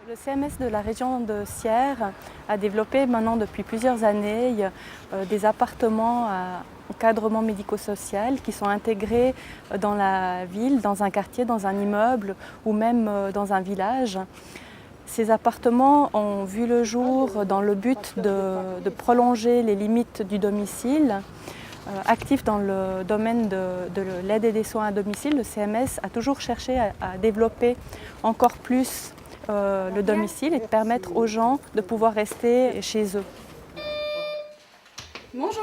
Le CMS de la région de Sierre a développé maintenant depuis plusieurs années des appartements à encadrement médico-social qui sont intégrés dans la ville, dans un quartier, dans un immeuble ou même dans un village. Ces appartements ont vu le jour dans le but de prolonger les limites du domicile. Actif dans le domaine de l'aide et des soins à domicile, le CMS a toujours cherché à développer encore plus le domicile et de permettre aux gens de pouvoir rester chez eux. Bonjour.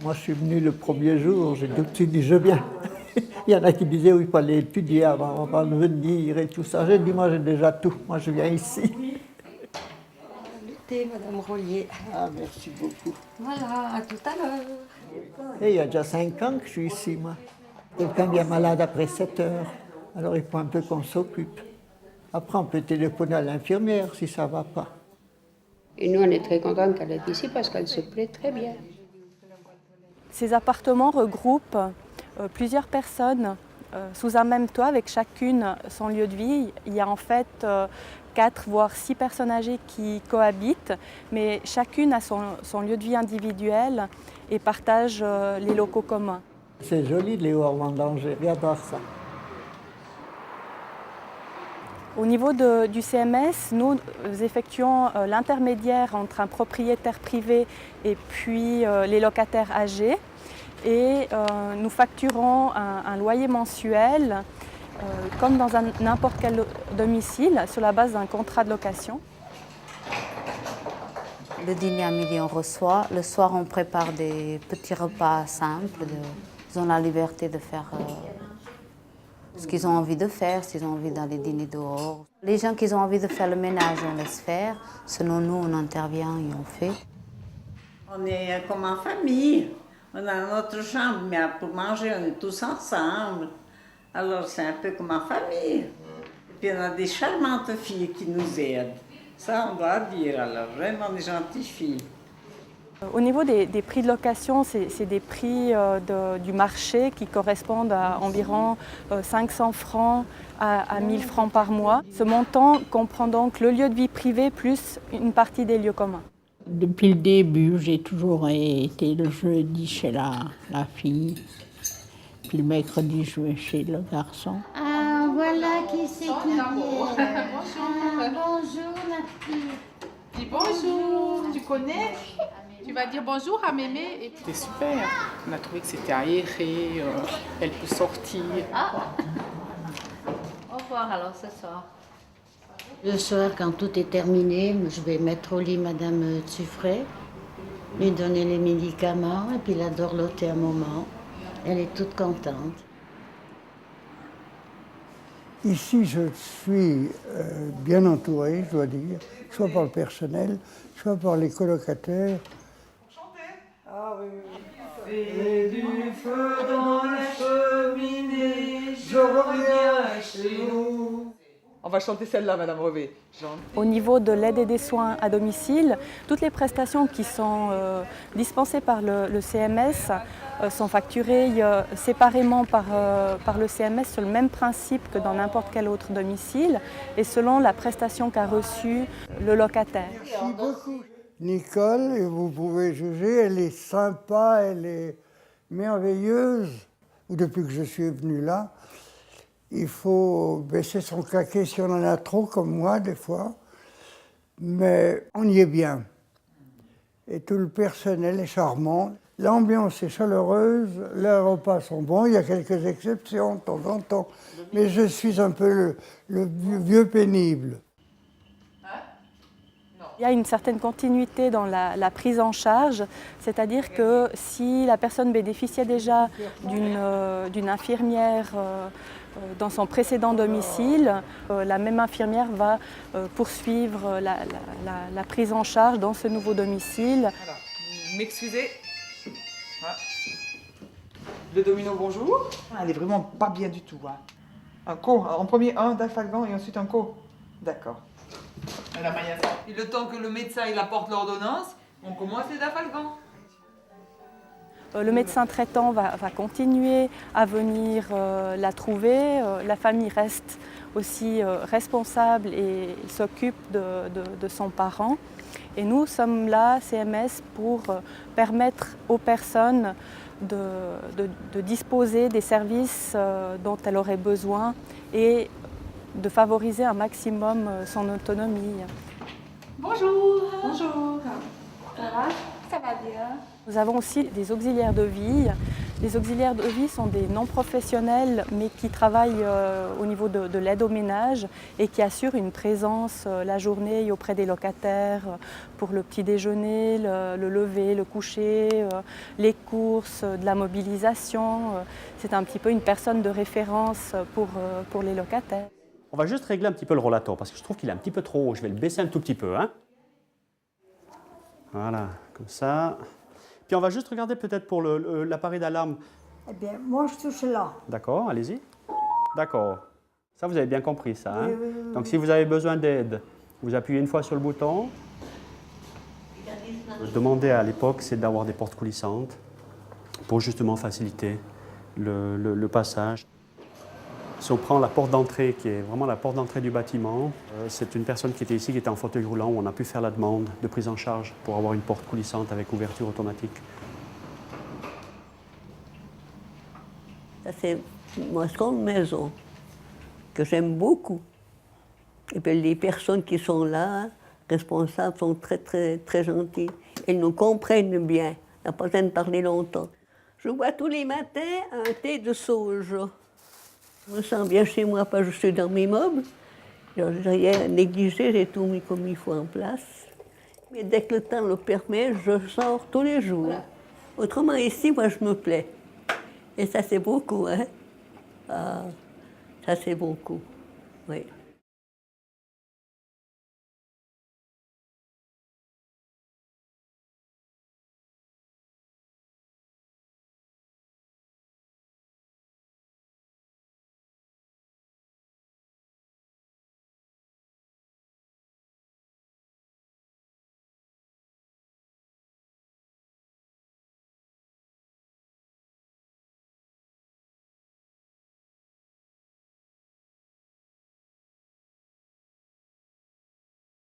Moi, je suis venu le premier jour, j'ai tout de suite dit je viens. Il y en a qui disaient oui, il fallait étudier avant de venir et tout ça. J'ai dit moi j'ai déjà tout, moi je viens ici. Le thé, Madame Rollier. Ah, merci beaucoup. Voilà, à tout à l'heure. Et il y a déjà 5 ans que je suis ici, moi. Quelqu'un vient malade après 7 heures, alors il faut un peu qu'on s'occupe. Après, on peut téléphoner à l'infirmière si ça ne va pas. Et nous, on est très contents qu'elle est ici parce qu'elle se plaît très bien. Ces appartements regroupent plusieurs personnes sous un même toit avec chacune son lieu de vie. Il y a en fait 4 voire 6 personnes âgées qui cohabitent, mais chacune a son lieu de vie individuel et partage les locaux communs. C'est joli les hauts vendangers, j'adore ça. Au niveau du CMS, nous effectuons l'intermédiaire entre un propriétaire privé et puis les locataires âgés. Et nous facturons un loyer mensuel, comme dans n'importe quel domicile, sur la base d'un contrat de location. Le dîner à midi, on reçoit. Le soir, on prépare des petits repas simples. Ils ont la liberté de faire ce qu'ils ont envie de faire, s'ils ont envie d'aller dîner dehors. Les gens qui ont envie de faire le ménage, on laisse faire. Sinon, nous, on intervient et on fait. On est comme en famille. On a notre chambre, mais pour manger, on est tous ensemble. Alors, c'est un peu comme en famille. Et puis, on a des charmantes filles qui nous aident. Ça, on doit dire, alors, vraiment des gentilles filles. Au niveau des prix de location, c'est des prix du marché qui correspondent à environ 500 francs à 1000 francs par mois. Ce montant comprend donc le lieu de vie privé plus une partie des lieux communs. Depuis le début, j'ai toujours été le jeudi chez la fille, puis le mercredi, je vais chez le garçon. Ah, voilà qui c'est qui vient. Bonjour. Bonjour, la fille. Dis bonjour, tu connais? Tu vas dire bonjour à mémé. C'était super, on a trouvé que c'était aéré, elle peut sortir. Au revoir alors ce soir. Le soir, quand tout est terminé, je vais mettre au lit Madame Tuffret, lui donner les médicaments et puis la dorloter un moment. Elle est toute contente. Ici, je suis bien entouré, je dois dire, soit par le personnel, soit par les colocataires. Ah oui, et du feu dans la cheminée, je reviens chez nous. On va chanter celle-là, Madame Revé. Au niveau de l'aide et des soins à domicile, toutes les prestations qui sont dispensées par le CMS sont facturées séparément par le CMS sur le même principe que dans n'importe quel autre domicile et selon la prestation qu'a reçue le locataire. Merci beaucoup. Nicole, et vous pouvez juger, elle est sympa, elle est merveilleuse. Depuis que je suis venu là, il faut baisser son caquet si on en a trop, comme moi des fois, mais on y est bien. Et tout le personnel est charmant. L'ambiance est chaleureuse, les repas sont bons, il y a quelques exceptions de temps en temps, mais je suis un peu le vieux pénible. Il y a une certaine continuité dans la prise en charge, c'est-à-dire que si la personne bénéficiait déjà d'une infirmière dans son précédent domicile, la même infirmière va poursuivre la prise en charge dans ce nouveau domicile. Alors, m'excusez. Voilà. Le domino, bonjour. Elle est vraiment pas bien du tout. Hein. Un co, en premier un d'Afalgan et ensuite un co. D'accord. Et le temps que le médecin il apporte l'ordonnance, on commence les d'Afalgan. Le médecin traitant va continuer à venir la trouver. La famille reste aussi responsable et s'occupe de son parent. Et nous sommes là, CMS, pour permettre aux personnes de disposer des services dont elles auraient besoin et de favoriser un maximum son autonomie. Bonjour. Bonjour. Ça va? Ça va bien. Nous avons aussi des auxiliaires de vie. Les auxiliaires de vie sont des non-professionnels mais qui travaillent au niveau de l'aide au ménage et qui assurent une présence la journée auprès des locataires pour le petit déjeuner, le lever, le coucher, les courses, de la mobilisation. C'est un petit peu une personne de référence pour les locataires. On va juste régler un petit peu le rollator parce que je trouve qu'il est un petit peu trop haut. Je vais le baisser un tout petit peu. Hein. Voilà, comme ça. Puis on va juste regarder peut-être pour l'appareil d'alarme. Eh bien, moi, je touche là. D'accord, allez-y. D'accord. Ça, vous avez bien compris ça. Hein? Oui. Donc, si vous avez besoin d'aide, vous appuyez une fois sur le bouton. Demander à l'époque, c'est d'avoir des portes coulissantes pour justement faciliter le passage. Si on prend la porte d'entrée, qui est vraiment la porte d'entrée du bâtiment, c'est une personne qui était ici, qui était en fauteuil roulant, où on a pu faire la demande de prise en charge pour avoir une porte coulissante avec ouverture automatique. Ça, c'est ma seconde maison, que j'aime beaucoup. Et puis les personnes qui sont là, responsables, sont très, très, très gentilles. Elles nous comprennent bien. On n'a pas besoin de parler longtemps. Je bois tous les matins un thé de soja. Je me sens bien chez moi, parce que je suis dans mes meubles. Je n'ai rien négligé, j'ai tout mis comme il faut en place. Mais dès que le temps le permet, je sors tous les jours. Autrement, ici, moi, je me plais. Et ça, c'est beaucoup, hein? Ah, ça, c'est beaucoup, oui.